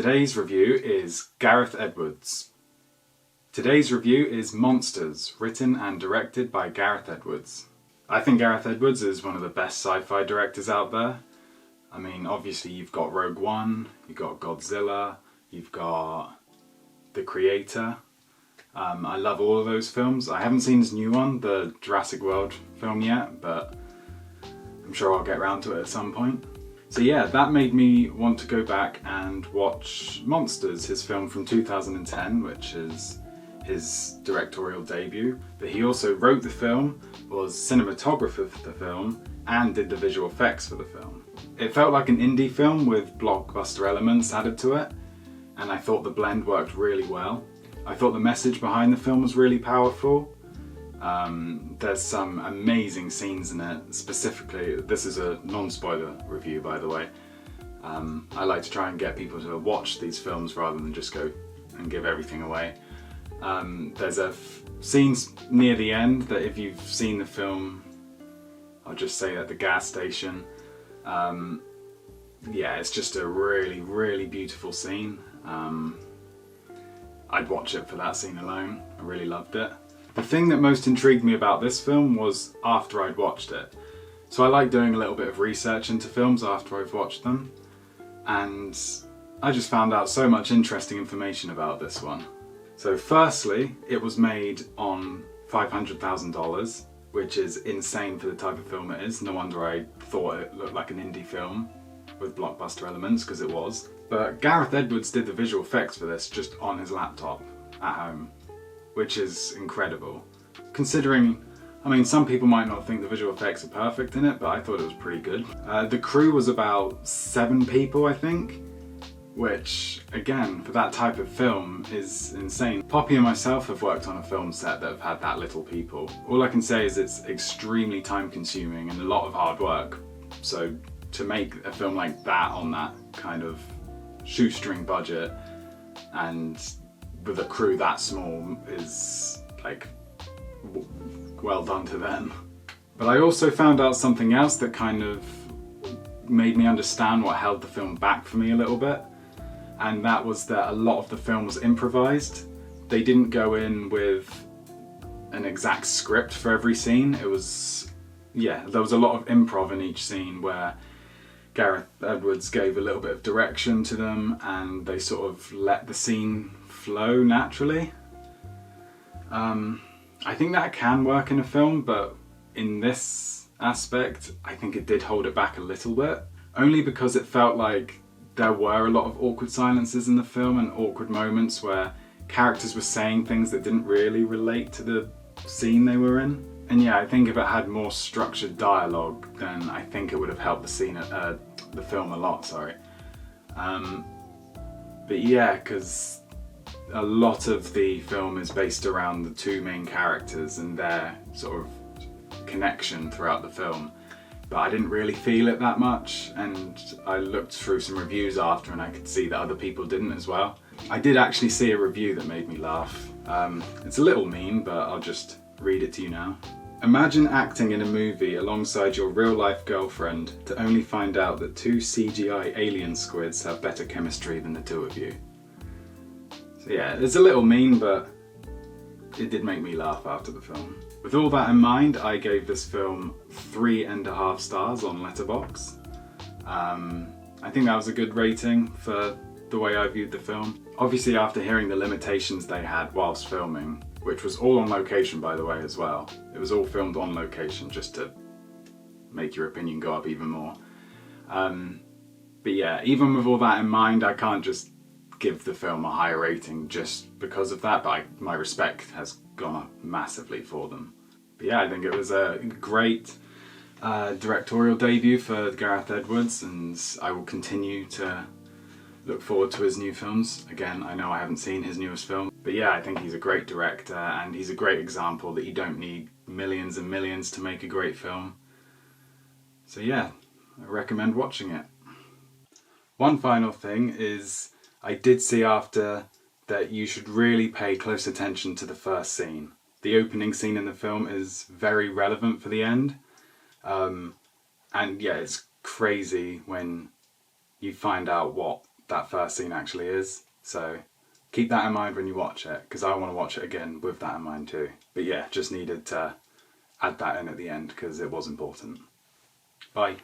Today's review is Gareth Edwards. Today's review is Monsters, written and directed by Gareth Edwards. I think Gareth Edwards is one of the best sci-fi directors out there. I mean, obviously you've got Rogue One, you've got Godzilla, you've got The Creator. I love all of those films. I haven't seen his new one, the Jurassic World film yet, but I'm sure I'll get around to it at some point. So yeah, that made me want to go back and watch Monsters, his film from 2010, which is his directorial debut. But he also wrote the film, was cinematographer for the film, and did the visual effects for the film. It felt like an indie film with blockbuster elements added to it, and I thought the blend worked really well. I thought the message behind the film was really powerful. There's some amazing scenes in it. Specifically, this is a non-spoiler review, by the way. I like to try and get people to watch these films rather than just go and give everything away. There's a scene near the end that if you've seen the film, I'll just say at the gas station. Yeah, it's just a really, really beautiful scene. I'd watch it for that scene alone. I really loved it. The thing that most intrigued me about this film was after I'd watched it. So I like doing a little bit of research into films after I've watched them, and I just found out so much interesting information about this one. So firstly, it was made on $500,000, which is insane for the type of film it is. No wonder I thought it looked like an indie film with blockbuster elements, because it was. But Gareth Edwards did the visual effects for this just on his laptop at home, which is incredible. Considering, I mean, some people might not think the visual effects are perfect in it, but I thought it was pretty good. The crew was about 7 people, I think, which, again, for that type of film is insane. Poppy and myself have worked on a film set that have had that little people. All I can say is it's extremely time consuming and a lot of hard work. So to make a film like that on that kind of shoestring budget and with a crew that small is like well done to them. But I also found out something else that kind of made me understand what held the film back for me a little bit, and that was that a lot of the film was improvised. They didn't go in with an exact script for every scene. It was, yeah, there was a lot of improv in each scene where Gareth Edwards gave a little bit of direction to them and they sort of let the scene flow naturally. I think that can work in a film, but in this aspect, I think it did hold it back a little bit. Only because it felt like there were a lot of awkward silences in the film and awkward moments where characters were saying things that didn't really relate to the scene they were in. And yeah, I think if it had more structured dialogue, then I think it would have helped the film a lot, sorry. But yeah, because a lot of the film is based around the 2 main characters and their sort of connection throughout the film. But I didn't really feel it that much, and I looked through some reviews after and I could see that other people didn't as well. I did actually see a review that made me laugh. It's a little mean, but I'll just read it to you now. Imagine acting in a movie alongside your real-life girlfriend to only find out that 2 CGI alien squids have better chemistry than the 2 of you. So yeah, it's a little mean, but it did make me laugh after the film. With all that in mind, I gave this film 3.5 stars on Letterboxd. I think that was a good rating for the way I viewed the film. Obviously, after hearing the limitations they had whilst filming, which was all on location, by the way, as well. It was all filmed on location just to make your opinion go up even more. But yeah, even with all that in mind, I can't just give the film a higher rating just because of that, but my respect has gone up massively for them. But yeah, I think it was a great directorial debut for Gareth Edwards, and I will continue to look forward to his new films. Again, I know I haven't seen his newest film, but yeah, I think he's a great director and he's a great example that you don't need millions and millions to make a great film. So yeah, I recommend watching it. One final thing is, I did see after that you should really pay close attention to the first scene. The opening scene in the film is very relevant for the end. And yeah, it's crazy when you find out what that first scene actually is. So keep that in mind when you watch it, because I want to watch it again with that in mind too. But yeah, just needed to add that in at the end because it was important. Bye.